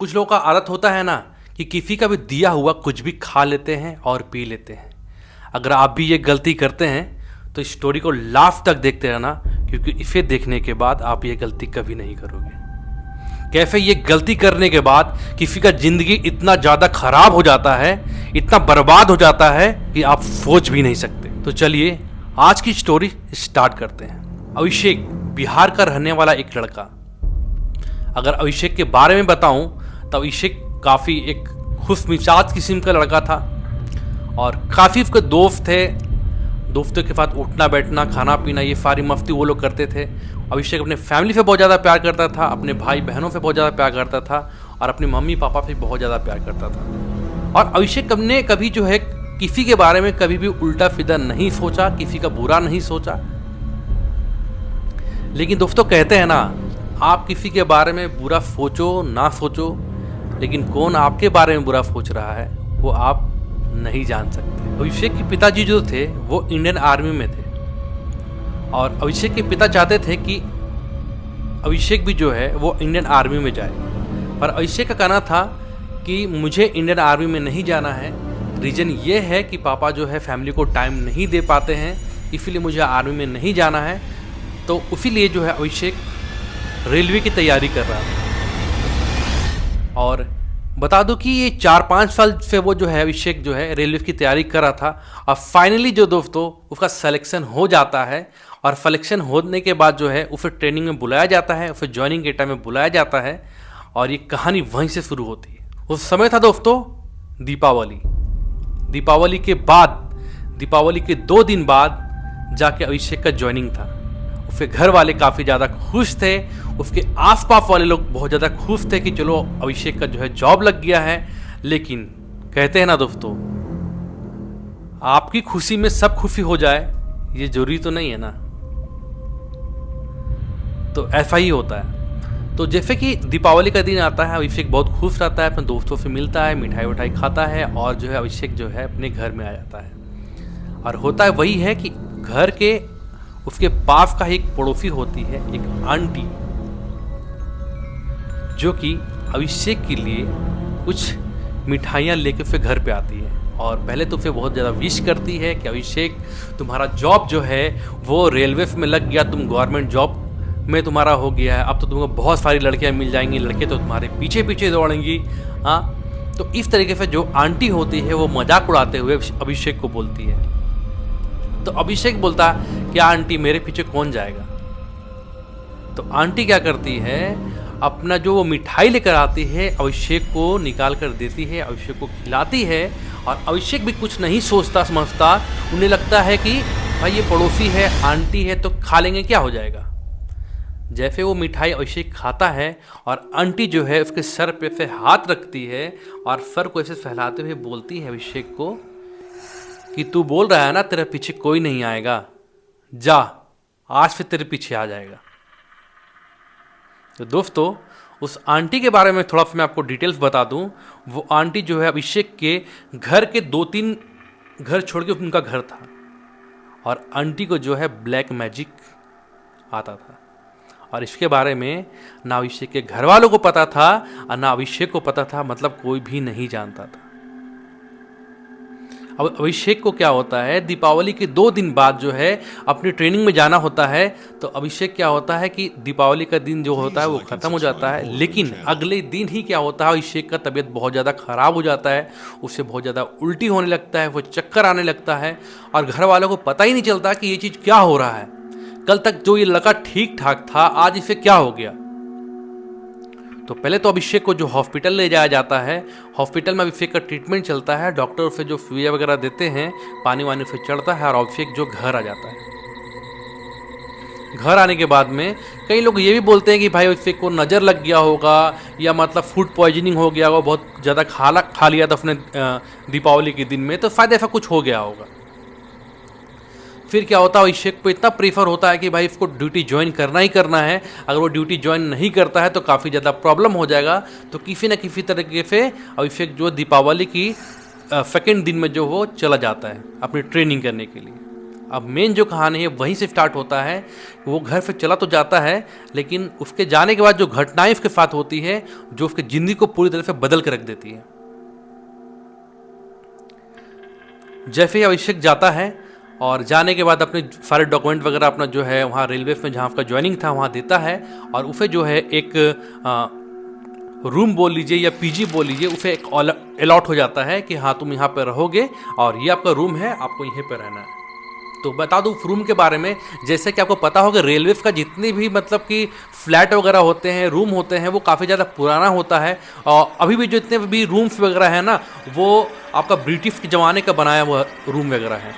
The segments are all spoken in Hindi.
कुछ लोगों का आदत होता है ना कि किसी का भी दिया हुआ कुछ भी खा लेते हैं और पी लेते हैं। अगर आप भी ये गलती करते हैं तो इस स्टोरी को लास्ट तक देखते रहना, क्योंकि इसे देखने के बाद आप ये गलती कभी नहीं करोगे। कैसे ये गलती करने के बाद किसी का ज़िंदगी इतना ज़्यादा खराब हो जाता है, इतना बर्बाद हो जाता है कि आप सोच भी नहीं सकते। तो चलिए आज की स्टोरी स्टार्ट करते हैं। अभिषेक बिहार का रहने वाला एक लड़का। अगर अभिषेक के बारे में बताऊं तो अभिषेक काफ़ी एक खुशमिजाज किस्म का लड़का था और काफ़ी उसके दोस्त थे। दोस्तों के साथ उठना बैठना खाना पीना ये सारी मस्ती वो लोग करते थे। अभिषेक अपने फैमिली से बहुत ज़्यादा प्यार करता था, अपने भाई बहनों से बहुत ज़्यादा प्यार करता था और अपने मम्मी पापा से बहुत ज़्यादा प्यार करता था। और अभिषेक ने कभी जो है किसी के बारे में कभी भी उल्टा सीधा नहीं सोचा, किसी का बुरा नहीं सोचा। लेकिन दोस्तों कहते हैं ना, आप किसी के बारे में बुरा सोचो ना सोचो, लेकिन कौन आपके बारे में बुरा सोच रहा है वो आप नहीं जान सकते। अभिषेक के पिताजी जो थे वो इंडियन आर्मी में थे और अभिषेक के पिता चाहते थे कि अभिषेक भी जो है वो इंडियन आर्मी में जाए, पर अभिषेक का कहना था कि मुझे इंडियन आर्मी में नहीं जाना है। रीज़न ये है कि पापा जो है फैमिली को टाइम नहीं दे पाते हैं, इसीलिए मुझे आर्मी में नहीं जाना है। तो इसीलिए जो है अभिषेक रेलवे की तैयारी कर रहा था। और बता दूं कि ये 4-5 साल से वो जो है अभिषेक जो है रेलवे की तैयारी कर रहा था और फाइनली जो दोस्तों उसका सिलेक्शन हो जाता है। और सिलेक्शन होने के बाद जो है उसे ट्रेनिंग में बुलाया जाता है, उसे ज्वाइनिंग के टाइम में बुलाया जाता है और ये कहानी वहीं से शुरू होती है। उस समय था दोस्तों दीपावली के बाद, दीपावली के 2 दिन बाद जाके अभिषेक का ज्वाइनिंग था। उसके घर वाले काफ़ी ज़्यादा खुश थे, उसके आसपास वाले लोग बहुत ज़्यादा खुश थे कि चलो अभिषेक का जो है जॉब लग गया है। लेकिन कहते हैं ना दोस्तों, आपकी खुशी में सब खुशी हो जाए ये जरूरी तो नहीं है ना। तो ऐसा ही होता है। तो जैसे कि दीपावली का दिन आता है, अभिषेक बहुत खुश रहता है, अपने दोस्तों से मिलता है, मिठाई विठाई खाता है और जो है अभिषेक जो है अपने घर में आ जाता है। और होता है वही है कि घर के उसके पास का एक पड़ोसी होती है, एक आंटी, जो कि अभिषेक के लिए कुछ मिठाइयाँ लेके फिर घर पे आती है। और पहले तो फिर बहुत ज़्यादा विश करती है कि अभिषेक तुम्हारा जॉब जो है वो रेलवे में लग गया, तुम गवर्नमेंट जॉब में तुम्हारा हो गया है, अब तो तुमको बहुत सारी लड़कियाँ मिल जाएंगी, लड़के तो तुम्हारे पीछे पीछे दौड़ेंगी। हाँ, तो इस तरीके से जो आंटी होती है वो मजाक उड़ाते हुए अभिषेक को बोलती है। तो अभिषेक बोलता क्या आंटी मेरे पीछे कौन जाएगा। तो आंटी क्या करती है, अपना जो वो मिठाई लेकर आती है अभिषेक को निकाल कर देती है, अभिषेक को खिलाती है। और अभिषेक भी कुछ नहीं सोचता समझता, उन्हें लगता है कि भाई ये पड़ोसी है, आंटी है तो खा लेंगे, क्या हो जाएगा। जैसे वो मिठाई अभिषेक खाता है और आंटी जो है उसके सर पे से हाथ रखती है और सर को ऐसे फैलाते हुए बोलती है अभिषेक को कि तू बोल रहा है ना तेरे पीछे कोई नहीं आएगा, जा आज फिर तेरे पीछे आ जाएगा। तो दोस्तों उस आंटी के बारे में थोड़ा सा मैं आपको डिटेल्स बता दूं। वो आंटी जो है अभिषेक के घर के 2-3 घर छोड़ के उनका घर था और आंटी को जो है ब्लैक मैजिक आता था। और इसके बारे में ना अभिषेक के घर वालों को पता था और ना अभिषेक को पता था, मतलब कोई भी नहीं जानता था। अब अभिषेक को क्या होता है, दीपावली के 2 दिन बाद जो है अपनी ट्रेनिंग में जाना होता है। तो अभिषेक क्या होता है कि दीपावली का दिन जो होता है वो ख़त्म हो जाता है, लेकिन अगले दिन ही क्या होता है, अभिषेक का तबीयत बहुत ज़्यादा ख़राब हो जाता है, उससे बहुत ज़्यादा उल्टी होने लगता है, वो चक्कर आने लगता है और घर वालों को पता ही नहीं चलता कि ये चीज़ क्या हो रहा है। कल तक जो ये लड़का ठीक ठाक था, आज इसे क्या हो गया। तो पहले तो अभिषेक को जो हॉस्पिटल ले जाया जाता है, हॉस्पिटल में अभिषेक का ट्रीटमेंट चलता है, डॉक्टर उसे जो सुइयां वगैरह देते हैं, पानी वानी से चढ़ता है और अभिषेक जो घर आ जाता है। घर आने के बाद में कई लोग ये भी बोलते हैं कि भाई अभिषेक को नज़र लग गया होगा या मतलब फूड पॉइजनिंग हो गया होगा, बहुत ज़्यादा खा लिया था उसने दीपावली के दिन में, तो शायद ऐसा कुछ हो गया होगा। फिर क्या होता है, अभिषेक को इतना प्रीफर होता है कि भाई इसको ड्यूटी ज्वाइन करना ही करना है, अगर वो ड्यूटी ज्वाइन नहीं करता है तो काफ़ी ज़्यादा प्रॉब्लम हो जाएगा। तो किसी न किसी तरीके से अभिषेक जो दीपावली की सेकेंड दिन में जो वो चला जाता है अपनी ट्रेनिंग करने के लिए। अब मेन जो कहानी है वहीं से स्टार्ट होता है। वो घर से चला तो जाता है, लेकिन उसके जाने के बाद जो घटनाएं उसके साथ होती है, जो उसकी जिंदगी को पूरी तरह से बदल के रख देती है। जैसे ही अभिषेक जाता है और जाने के बाद अपने सारे डॉक्यूमेंट वगैरह अपना जो है वहाँ रेलवे में जहाँ उसका ज्वाइनिंग था वहाँ देता है, और उसे जो है एक रूम बोल लीजिए या पीजी बोल लीजिए, उसे एक अलॉट हो जाता है कि हाँ तुम यहाँ पर रहोगे और ये आपका रूम है, आपको यहीं पर रहना है। तो बता दूँ रूम के बारे में, जैसे कि आपको पता होगा रेलवे का जितनी भी मतलब कि फ्लैट वगैरह होते हैं, रूम होते हैं, वो काफ़ी ज़्यादा पुराना होता है। और अभी भी जितने भी रूम्स वगैरह है ना, वो आपका ब्रिटिश के ज़माने का बनाया हुआ रूम वगैरह है।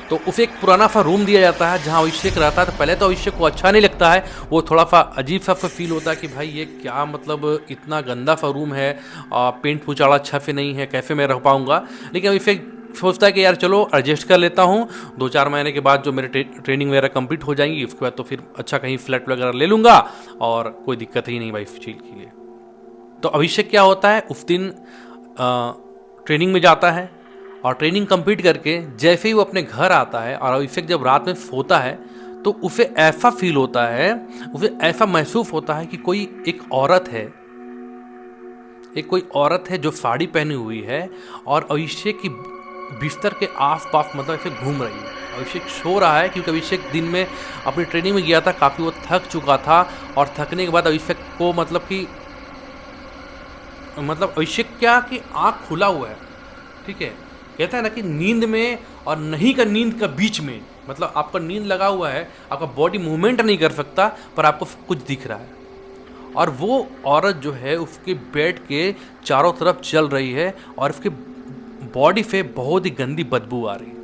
तो उसे एक पुराना सा रूम दिया जाता है जहाँ अभिषेक रहता है। तो पहले तो अभिषेक को अच्छा नहीं लगता है, वो थोड़ा सा अजीब सा फील होता है कि भाई ये क्या मतलब इतना गंदा सा रूम है, पेंट पुचाड़ा अच्छा से नहीं है, कैसे मैं रह पाऊँगा। लेकिन अभिषेक सोचता है कि यार चलो एडजस्ट कर लेता हूँ, 2-4 महीने के बाद जो मेरे ट्रेनिंग वगैरह कंप्लीट हो जाएंगी, उसके बाद तो फिर अच्छा कहीं फ्लैट वगैरह ले लूँगा और कोई दिक्कत ही नहीं भाई इस चीज़ के लिए। तो अभिषेक क्या होता है, उस दिन ट्रेनिंग में जाता है और ट्रेनिंग कंप्लीट करके जैसे ही वो अपने घर आता है और अभिषेक जब रात में सोता है, तो उसे ऐसा फील होता है, उसे ऐसा महसूस होता है कि कोई एक औरत है, कोई औरत है जो साड़ी पहनी हुई है और अभिषेक की बिस्तर के आसपास मतलब ऐसे घूम रही है। अभिषेक सो रहा है क्योंकि अभिषेक दिन में अपनी ट्रेनिंग में गया था, काफ़ी वो थक चुका था, और थकने के बाद अभिषेक को मतलब अभिषेक क्या कि आँख खुला हुआ है, ठीक है। कहता है ना कि नींद में और नहीं का नींद का बीच में, मतलब आपका नींद लगा हुआ है, आपका बॉडी मूवमेंट नहीं कर सकता, पर आपको कुछ दिख रहा है, और वो औरत जो है उसके बेड के चारों तरफ चल रही है और उसके बॉडी पे बहुत ही गंदी बदबू आ रही है।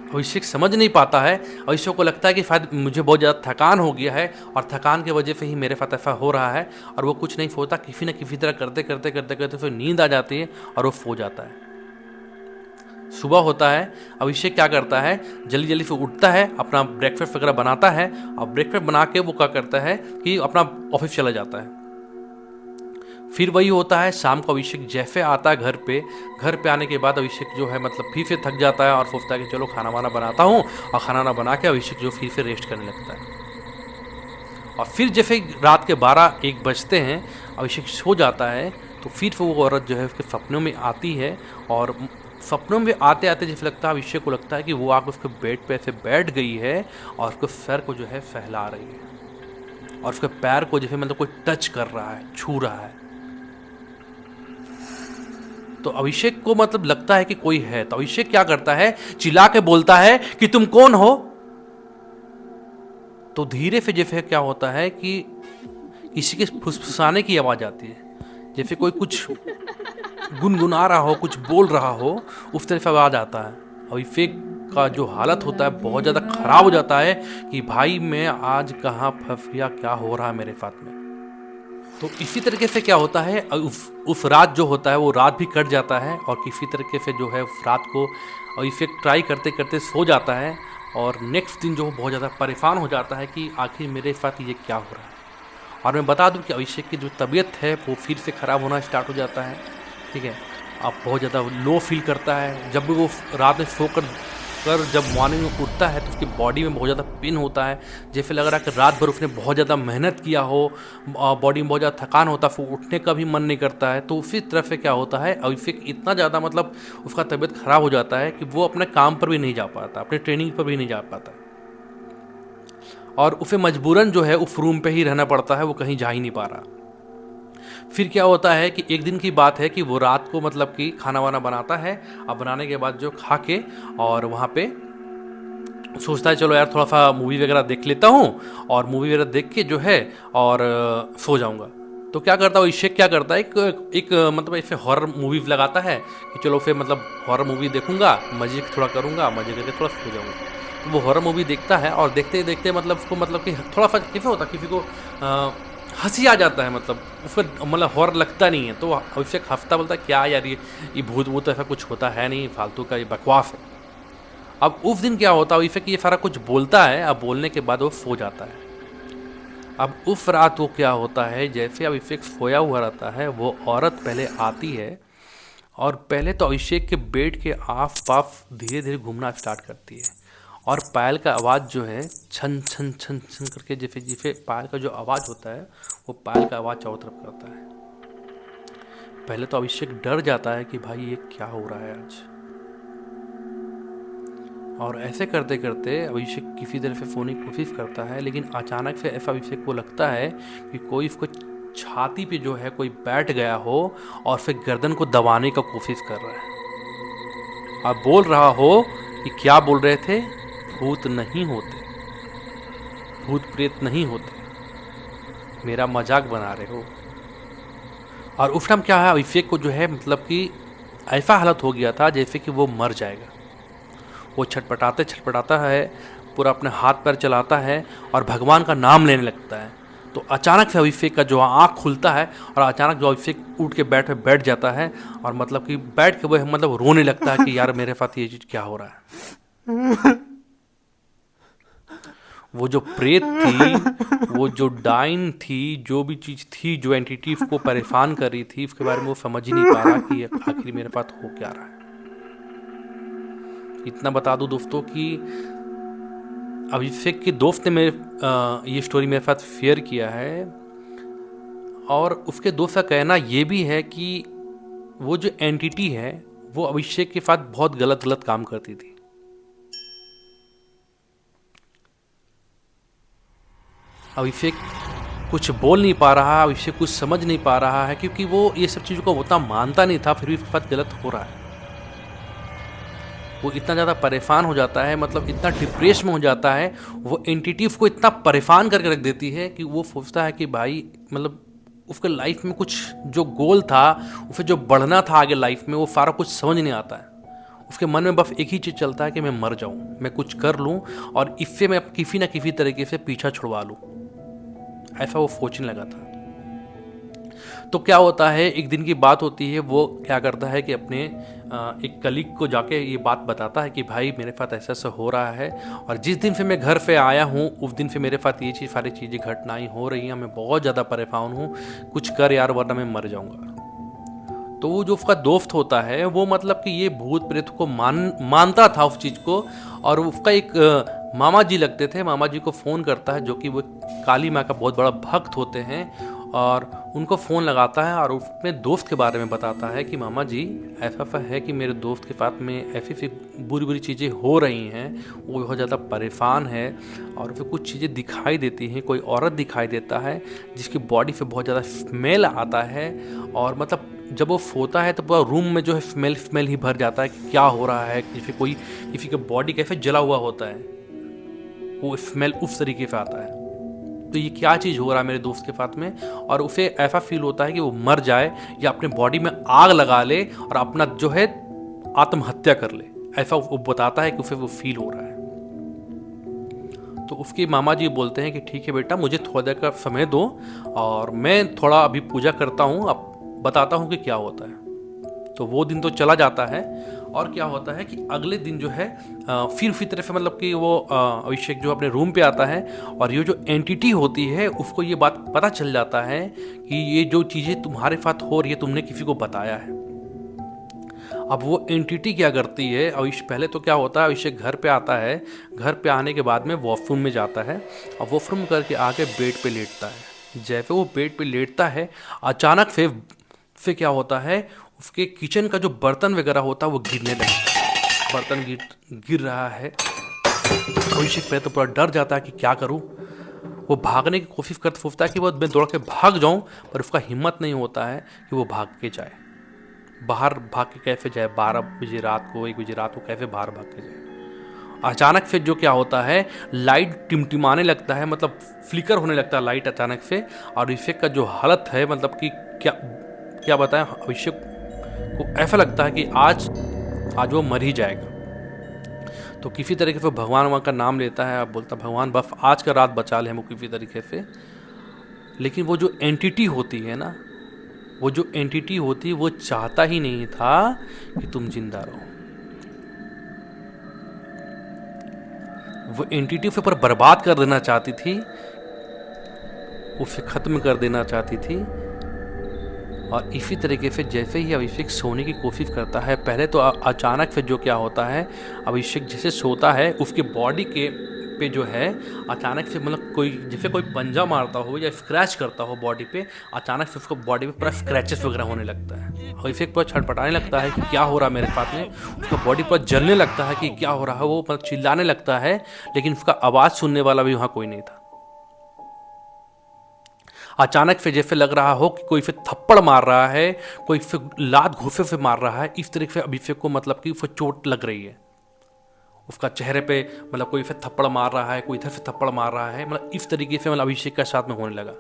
अभिषेक समझ नहीं पाता है, अभिषेक को लगता है कि शायद मुझे बहुत ज़्यादा थकान हो गया है और थकान की वजह से ही मेरे साथ ऐसा हो रहा है, और वो कुछ नहीं सोता, किसी न किसी तरह करते करते करते करते फिर नींद आ जाती है और वो सो जाता है। सुबह होता है, अभिषेक क्या करता है, जल्दी जल्दी से उठता है, अपना ब्रेकफास्ट वगैरह बनाता है, और ब्रेकफास्ट बना के वो क्या करता है कि अपना ऑफिस चला जाता है। फिर वही होता है, शाम को अभिषेक जैसे आता है घर पे आने के बाद अभिषेक जो है मतलब फिर से थक जाता है और सोचता है कि चलो खाना वाना बनाता हूँ, और खाना वाना बना के अभिषेक जो फिर से रेस्ट करने लगता है। और फिर जैसे रात के 12-1 बजते हैं, अभिषेक सो जाता है, तो फिर वो औरत जो है उसके सपनों में आती है, और सपनों में आते आते जैसे लगता है अभिषेक को लगता है कि वो आके उसके बेड पे ऐसे बैठ गई है और उसके सर को जो है फैला रही है, और उसके पैर को जैसे मतलब कोई टच कर रहा है, छू रहा है। तो अभिषेक को मतलब लगता है कि कोई है, तो अभिषेक क्या करता है, चिल्ला के बोलता है कि तुम कौन हो। तो धीरे से जैसे क्या होता है कि किसी के फुसफुसाने की आवाज आती है, जैसे कोई कुछ गुनगुना रहा हो, कुछ बोल रहा हो, उस तरह से आवाज आता है। अभिषेक का जो हालत होता है बहुत ज़्यादा खराब हो जाता है कि भाई मैं आज कहाँ फंस गया, क्या हो रहा है मेरे साथ में। तो इसी तरीके से क्या होता है, उस रात जो होता है वो रात भी कट जाता है, और किसी तरीके से जो है उस रात को अभिषेक ट्राई करते करते सो जाता है, और नेक्स्ट दिन जो बहुत ज़्यादा परेशान हो जाता है कि आखिर मेरे साथ ये क्या हो रहा है। और मैं बता दूं कि अभिषेक की जो तबीयत है वो फिर से ख़राब होना स्टार्ट हो जाता है, ठीक है। आप बहुत ज़्यादा लो फील करता है, जब भी वो रात में सो कर जब मॉर्निंग में उठता है तो उसकी बॉडी में बहुत ज़्यादा पेन होता है, जैसे लग रहा है कि रात भर उसने बहुत ज़्यादा मेहनत किया हो, बॉडी में बहुत ज़्यादा थकान होता है, फिर उठने का भी मन नहीं करता है। तो उसी तरफ से क्या होता है, अभिषेक इतना ज़्यादा मतलब उसका तबीयत ख़राब हो जाता है कि वो अपने काम पर भी नहीं जा पाता, अपने ट्रेनिंग पर भी नहीं जा पाता, और उसे मजबूरन जो है उस रूम पे ही रहना पड़ता है, वो कहीं जा ही नहीं पा रहा। फिर क्या होता है कि एक दिन की बात है कि वो रात को मतलब कि खाना वाना बनाता है, अब बनाने के बाद जो खा के और वहाँ पे सोचता है चलो यार थोड़ा सा मूवी वगैरह देख लेता हूँ, और मूवी वगैरह देख के जो है और सो जाऊँगा। तो क्या करता है अभिषेक, क्या करता है एक मतलब ऐसे हॉरर मूवीज लगाता है कि चलो फिर मतलब हॉरर मूवी देखूंगा, मजे थोड़ा करूँगा, मजे करके थोड़ा सो जाऊँगा। तो वो हॉरर मूवी देखता है, और देखते देखते मतलब उसको मतलब कि थोड़ा सा कैसे होता है, किसी को हंसी आ जाता है, मतलब उसको मतलब हॉरर लगता नहीं है, तो अभिषेक हंसता बोलता है क्या यार ये भूत वूत ऐसा कुछ होता है नहीं, फालतू का ये बकवास है। अब उस दिन क्या होता है, अभिषेक ये सारा कुछ बोलता है, अब बोलने के बाद वो सो जाता है। अब उस रात वो क्या होता है, जैसे अभिषेक सोया हुआ रहता है, वो औरत पहले आती है और पहले तो अभिषेक के बेड के आफ पाफ धीरे धीरे घूमना स्टार्ट करती है, और पायल का आवाज़ जो है छन छन छन छन करके, जिसे जिसे पायल का जो आवाज़ होता है वो पायल का आवाज़ चारों तरफ करता है। पहले तो अभिषेक डर जाता है कि भाई ये क्या हो रहा है आज। और ऐसे करते करते अभिषेक किसी तरह से सोने की कोशिश करता है, लेकिन अचानक से ऐसा अभिषेक को लगता है कि कोई इसको छाती पे जो है कोई बैठ गया हो और फिर गर्दन को दबाने का कोशिश कर रहा है और बोल रहा हो कि क्या बोल रहे थे, भूत नहीं होते, भूत प्रेत नहीं होते, मेरा मजाक बना रहे हो। और उस टाइम क्या है, अभिषेक को जो है मतलब कि ऐसा हालत हो गया था जैसे कि वो मर जाएगा। वो छटपटाते छटपटाता है, पूरा अपने हाथ पैर चलाता है और भगवान का नाम लेने लगता है। तो अचानक से अभिषेक का जो आँख खुलता है और अचानक जो अभिषेक उठ के बैठ जाता है और मतलब कि बैठ के वो मतलब रोने लगता है कि यार मेरे साथ ये चीज़ क्या हो रहा है। वो जो प्रेत थी, वो जो डाइन थी, जो भी चीज़ थी, जो एंटिटी को परेशान कर रही थी, उसके बारे में वो समझ ही नहीं पा रहा कि आखिर मेरे साथ हो क्या रहा है। इतना बता दूं दोस्तों कि अभिषेक के दोस्त ने ये स्टोरी मेरे साथ शेयर किया है, और उसके दोस्त का कहना ये भी है कि वो जो एंटिटी है वो अभिषेक के साथ बहुत गलत गलत काम करती थी। अभिषेक कुछ बोल नहीं पा रहा, अभिषेक कुछ समझ नहीं पा रहा है, क्योंकि वो ये सब चीज़ों को उतना मानता नहीं था, फिर भी उसके साथ गलत हो रहा है। वो इतना ज़्यादा परेशान हो जाता है, मतलब इतना डिप्रेस में हो जाता है, वो एंटिटी को इतना परेशान करके रख देती है कि वो सोचता है कि भाई मतलब उसके लाइफ में कुछ जो गोल था, उसे जो बढ़ना था आगे लाइफ में, वो सारा कुछ समझ नहीं आता है। उसके मन में बस एक ही चीज़ चलता है कि मैं मर जाऊँ, मैं कुछ कर लूँ और इससे मैं किसी ना किसी तरीके से पीछा छुड़वा लूँ, ऐसा वो सोचने लगा था। तो क्या होता है, एक दिन की बात होती है, वो क्या करता है कि अपने एक कलीग को जाके ये बात बताता है कि भाई मेरे साथ ऐसा ऐसा हो रहा है, और जिस दिन से मैं घर पे आया हूँ उस दिन से मेरे साथ ये सारी चीज़ें घटनाएं हो रही हैं, मैं बहुत ज़्यादा परेशान हूँ, कुछ कर यार वरना मैं मर जाऊँगा। तो वो जो उसका दोस्त होता है वो मतलब कि ये भूत प्रेत को मानता था उस चीज़ को, और उसका एक मामा जी लगते थे, मामा जी को फ़ोन करता है, जो कि वो काली माँ का बहुत बड़ा भक्त होते हैं, और उनको फ़ोन लगाता है और अपने दोस्त के बारे में बताता है कि मामा जी ऐसा है कि मेरे दोस्त के साथ में ऐसी ऐसी बुरी बुरी चीज़ें हो रही हैं, वो बहुत ज़्यादा परेशान है, और फिर कुछ चीज़ें दिखाई देती हैं, कोई औरत दिखाई देता है जिसकी बॉडी से बहुत ज़्यादा स्मेल आता है, और मतलब जब वो सोता है तो पूरा रूम में जो है स्मेल ही भर जाता है कि क्या हो रहा है, किसी का बॉडी कैसे जला हुआ होता है, वो स्मेल उस तरीके से आता है। तो ये क्या चीज़ हो रहा है मेरे दोस्त के साथ में, और उसे ऐसा फील होता है कि वो मर जाए या अपने बॉडी में आग लगा ले और अपना जो है आत्महत्या कर ले, ऐसा वो बताता है कि उसे वो फील हो रहा है। तो उसके मामा जी बोलते हैं कि ठीक है बेटा, मुझे थोड़ा देर का समय दो और मैं थोड़ा अभी पूजा करता हूँ, अब बताता हूँ कि क्या होता है। तो वो दिन तो चला जाता है, और क्या होता है कि अगले दिन जो है फिर तरह से मतलब कि वो अभिषेक जो अपने रूम पे आता है, और ये जो एंटिटी होती है उसको ये बात पता चल जाता है कि ये जो चीज़ें तुम्हारे साथ हो रही है तुमने किसी को बताया है। अब वो एंटिटी क्या करती है, पहले तो क्या होता है, अभिषेक घर पे आता है, घर पे आने के बाद में वॉशरूम में जाता है, और वॉशरूम करके आके बेड पे लेटता है। जैसे वो बेड पे लेटता है, अचानक से क्या होता है, उसके किचन का जो बर्तन वगैरह होता है वो गिरने लगता है, बर्तन गिर रहा है। अभिषेक पहले तो पूरा डर जाता है कि क्या करूं, वो भागने की कोशिश करते सोचता है कि वो मैं दौड़ के भाग जाऊं, पर उसका हिम्मत नहीं होता है कि वो भाग के जाए, बाहर भाग के कैसे जाए, 12 बजे रात को 1 बजे रात को कैसे बाहर भाग के जाए। अचानक से जो क्या होता है, लाइट टिमटिमाने लगता है, मतलब फ्लिकर होने लगता है लाइट अचानक से, और अभिषेक का जो हालत है मतलब कि क्या बताएं, अभिषेक को ऐसा लगता है कि आज वो मर ही जाएगा। तो किसी तरीके से भगवान का नाम लेता है, अब बोलता भगवान बस आज का रात बचा ले हमको किसी तरीके से। लेकिन वो जो एंटिटी होती है ना, वो जो एंटिटी होती है वो चाहता ही नहीं था कि तुम जिंदा रहो। वो एंटिटी उसे पर बर्बाद कर देना चाहती थी, उसे खत्म कर देना चाहती थी, और इसी तरीके से जैसे ही अभिषेक सोने की कोशिश करता है, पहले तो अचानक से जो क्या होता है, अभिषेक जैसे सोता है उसके बॉडी के पे जो है अचानक से मतलब कोई जैसे कोई पंजा मारता हो या स्क्रैच करता हो बॉडी पे, अचानक से उसको बॉडी पे पूरा स्क्रैचेस वगैरह होने लगता है। अभिषेक पूरा छटपटाने लगता है कि क्या हो रहा है मेरे साथ में। उसका बॉडी पूरा जलने लगता है कि क्या हो रहा है, वो मतलब चिल्लाने लगता है, लेकिन उसका आवाज़ सुनने वाला भी वहाँ कोई नहीं था। अचानक से जैसे लग रहा हो कि कोई फिर थप्पड़ मार रहा है, कोई फिर लात घूसे से मार रहा है, इस तरीके से अभिषेक को मतलब कि उसे चोट लग रही है। उसका चेहरे पे मतलब कोई फिर थप्पड़ मार रहा है, कोई इधर से थप्पड़ मार रहा है, मतलब इस तरीके से मतलब अभिषेक के साथ में होने लगा।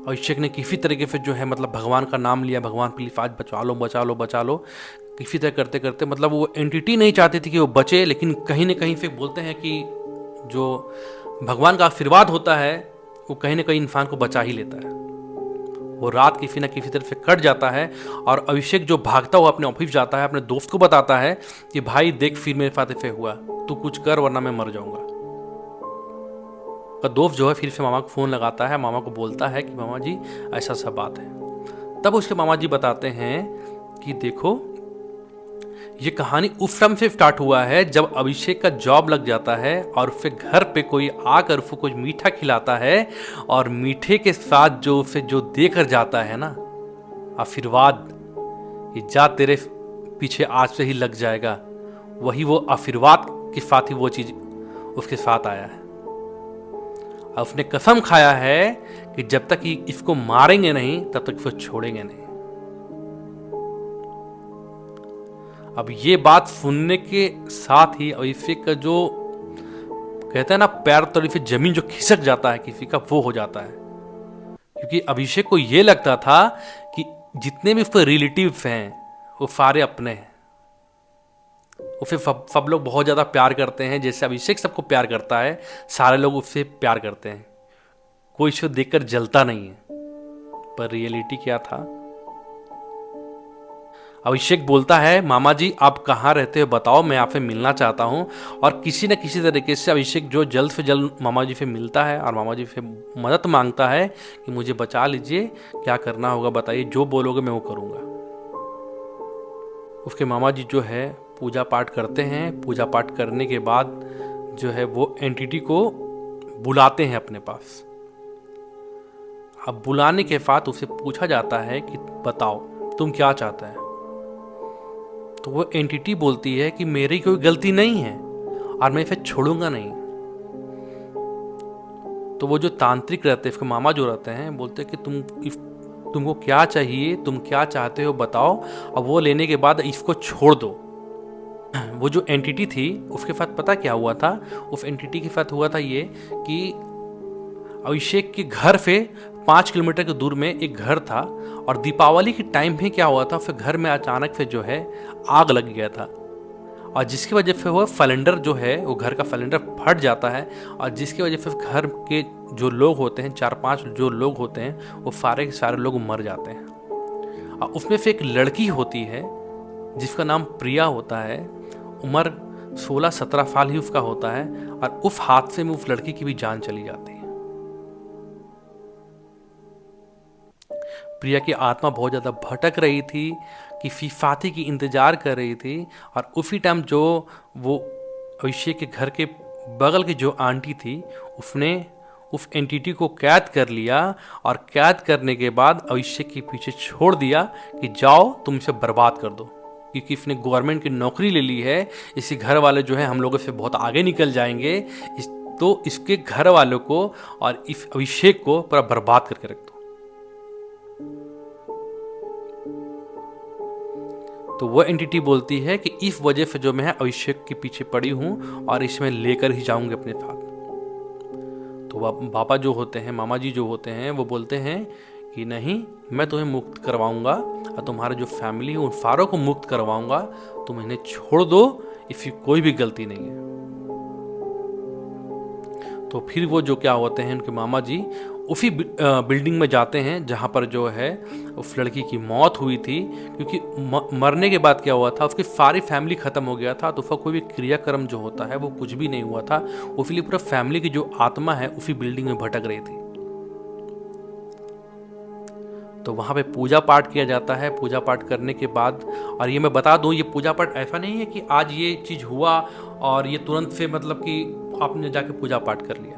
अभिषेक ने किसी तरीके से जो है मतलब भगवान का नाम लिया, भगवान प्लीज आज बचा लो बचा लो बचा लो। किसी तरह करते करते मतलब वो एंटिटी नहीं चाहती थी कि वो बचे, लेकिन कहीं ना कहीं से बोलते हैं कि जो भगवान का आशीर्वाद होता है वो कहीं ना कहीं इंसान को बचा ही लेता है। वो रात किसी न किसी तरह से कट जाता है और अभिषेक जो भागता हुआ अपने ऑफिस जाता है, अपने दोस्त को बताता है कि भाई देख फिर मेरे साथ ऐसे हुआ, तू कुछ कर वरना मैं मर जाऊंगा। का दोस्त जो है फिर से मामा को फ़ोन लगाता है, मामा को बोलता है कि मामा जी ऐसा सब बात है। तब उसके मामा जी बताते हैं कि देखो ये कहानी उस समय से स्टार्ट हुआ है जब अभिषेक का जॉब लग जाता है और उसे घर पे कोई आकर उसको कुछ मीठा खिलाता है और मीठे के साथ जो उसे जो देकर जाता है ना आशीर्वाद, ये जा तेरे पीछे आज से ही लग जाएगा, वही वो आशीर्वाद के साथ ही वो चीज उसके साथ आया है। और उसने कसम खाया है कि जब तक इसको मारेंगे नहीं तब तक इसको छोड़ेंगे नहीं। अब ये बात सुनने के साथ ही अभिषेक का जो कहते हैं ना पैर तले से जमीन जो खिसक जाता है किसी का, वो हो जाता है। क्योंकि अभिषेक को ये लगता था कि जितने भी उसके रिलेटिव्स हैं वो सारे अपने हैं, उसे सब लोग बहुत ज़्यादा प्यार करते हैं, जैसे अभिषेक सबको प्यार करता है, सारे लोग उससे प्यार करते हैं, कोई उसको देखकर जलता नहीं है। पर रियलिटी क्या था? अभिषेक बोलता है मामा जी आप कहाँ रहते हो बताओ, मैं आपसे मिलना चाहता हूँ। और किसी न किसी तरीके से अभिषेक जो जल्द से जल्द मामा जी से मिलता है और मामा जी से मदद मांगता है कि मुझे बचा लीजिए, क्या करना होगा बताइए, जो बोलोगे मैं वो करूँगा। उसके मामा जी जो है पूजा पाठ करते हैं, पूजा पाठ करने के बाद जो है वो एंटिटी को बुलाते हैं अपने पास। अब बुलाने के बाद उसे पूछा जाता है कि बताओ तुम क्या चाहता है। तो वो एंटिटी बोलती है कि मेरी कोई गलती नहीं है और मैं इसे छोड़ूंगा नहीं। तो वो जो तांत्रिक रहते हैं, इसके मामा जो रहते हैं, बोलते हैं कि तुमको क्या चाहिए, तुम क्या चाहते हो बताओ, और वो लेने के बाद इसको छोड़ दो। वो जो एंटिटी थी उसके साथ पता क्या हुआ था? उस एंटिटी के साथ हुआ था ये कि अभिषेक के घर से 5 किलोमीटर के दूर में एक घर था और दीपावली के टाइम में क्या हुआ था, फिर घर में अचानक से जो है आग लग गया था और जिसकी वजह से वो सिलेंडर जो है वो घर का सिलेंडर फट जाता है और जिसकी वजह से घर के जो लोग होते हैं 4-5 जो लोग होते हैं वो सारे के सारे लोग मर जाते हैं। और उसमें से एक लड़की होती है जिसका नाम प्रिया होता है, उम्र 16-17 साल ही उसका होता है और उस हादसे में उस लड़की की भी जान चली जाती है। प्रिया की आत्मा बहुत ज़्यादा भटक रही थी, किसी साथी की इंतज़ार कर रही थी और उसी टाइम जो वो अभिषेक के घर के बगल की जो आंटी थी उसने उस एंटिटी को कैद कर लिया और कैद करने के बाद अभिषेक के पीछे छोड़ दिया कि जाओ तुम इसे बर्बाद कर दो, क्योंकि इसने गवर्नमेंट की नौकरी ले ली है, इसी घर वाले जो है हम लोगों से बहुत आगे निकल जाएंगे, तो इसके घर वालों को और इस अभिषेक को पूरा बर्बाद करके रख दो। तो वो एंटिटी बोलती है कि इस वजह से जो मैं अभिषेक के पीछे पड़ी हूँ और इसमें लेकर ही जाऊंगी अपने साथ। तो बाबा जो होते हैं, मामा जी जो होते हैं, वो बोलते हैं कि नहीं, मैं तुम्हें मुक्त करवाऊंगा और तुम्हारा जो फैमिली है उन सारों को मुक्त करवाऊंगा, तुम इन्हें छोड़ दो, इसकी कोई भी गलती नहीं है। तो फिर वो जो क्या होते हैं उनके मामा जी उसी बिल्डिंग में जाते हैं जहाँ पर जो है उस लड़की की मौत हुई थी, क्योंकि मरने के बाद क्या हुआ था, उसकी सारी फैमिली ख़त्म हो गया था, तो उसका कोई भी क्रियाक्रम जो होता है वो कुछ भी नहीं हुआ था, इसलिए पूरा फैमिली की जो आत्मा है उसी बिल्डिंग में भटक रही थी। तो वहाँ पे पूजा पाठ किया जाता है। पूजा पाठ करने के बाद, और ये मैं बता दूँ, ये पूजा पाठ ऐसा नहीं है कि आज ये चीज़ हुआ और ये तुरंत से मतलब कि आपने जाके पूजा पाठ कर लिया।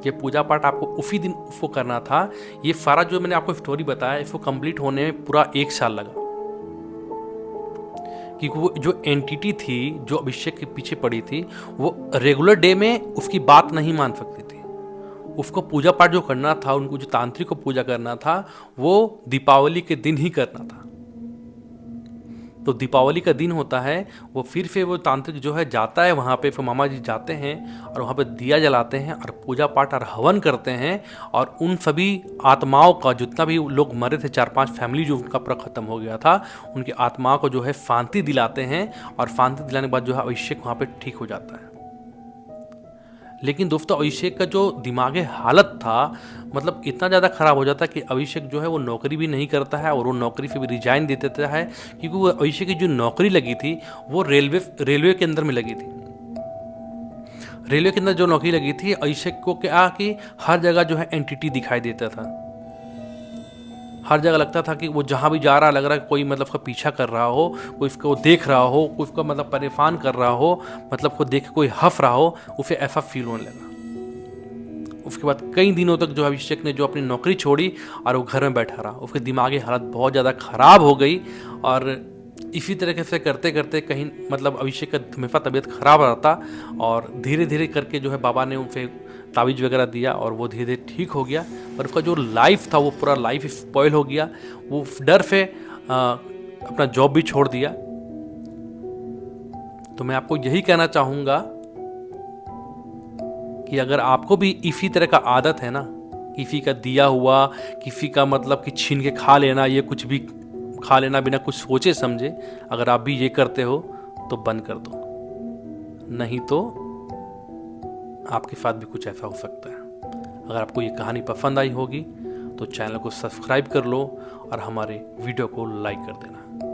ये पूजा पाठ आपको उसी दिन उसको करना था। ये सारा जो मैंने आपको स्टोरी बताया, इसको कंप्लीट होने में पूरा 1 साल लगा, क्योंकि वो जो एंटिटी थी जो अभिषेक के पीछे पड़ी थी, वो रेगुलर डे में उसकी बात नहीं मान सकती थी। उसको पूजा पाठ जो करना था, उनको जो तांत्रिक को पूजा करना था, वो दीपावली के दिन ही करना था। तो दीपावली का दिन होता है, वो फिर से वो तांत्रिक जो है जाता है वहाँ पे, फिर मामा जी जाते हैं और वहाँ पे दिया जलाते हैं और पूजा पाठ और हवन करते हैं, और उन सभी आत्माओं का, जितना भी लोग मरे थे, 4-5 फैमिली जो उनका पूरा खत्म हो गया था, उनकी आत्माओं को जो है शांति दिलाते हैं, और शांति दिलाने के बाद जो है अभिषेक वहाँ पे ठीक हो जाता है। लेकिन दोस्तों, अभिषेक का जो दिमागी हालत था, मतलब इतना ज़्यादा ख़राब हो जाता है कि अभिषेक जो है वो नौकरी भी नहीं करता है, और वो नौकरी से भी रिजाइन दे देता है, क्योंकि वो अभिषेक की जो नौकरी लगी थी वो रेलवे के अंदर में लगी थी। रेलवे के अंदर जो नौकरी लगी थी, अभिषेक को क्या कि हर जगह जो है एंटिटी दिखाई देता था। हर जगह लगता था कि वो जहाँ भी जा रहा, लग रहा है कोई मतलब उसका पीछा कर रहा हो, कोई उसको देख रहा हो, कोई उसको मतलब परेशान कर रहा हो, मतलब को देख कोई हंस रहा हो, उसे ऐसा फील होने लगा। उसके बाद कई दिनों तक जो अभिषेक ने जो अपनी नौकरी छोड़ी और वो घर में बैठा रहा। उसकी दिमागी हालत बहुत ज़्यादा ख़राब हो गई, और इसी तरीके से करते करते कहीं मतलब अभिषेक का हमेशा तबीयत ख़राब रहता, और धीरे धीरे करके जो है बाबा ने उनसे तावीज़ वगैरह दिया और वो धीरे धीरे ठीक हो गया। पर उसका जो लाइफ था वो पूरा लाइफ स्पॉइल हो गया। वो डर से अपना जॉब भी छोड़ दिया। तो मैं आपको यही कहना चाहूँगा कि अगर आपको भी इसी तरह का आदत है ना, किसी का दिया हुआ, किसी का मतलब कि छीन के खा लेना, ये कुछ भी खा लेना बिना कुछ सोचे समझे, अगर आप भी ये करते हो तो बंद कर दो, नहीं तो आपके साथ भी कुछ ऐसा हो सकता है। अगर आपको ये कहानी पसंद आई होगी तो चैनल को सब्सक्राइब कर लो और हमारे वीडियो को लाइक कर देना।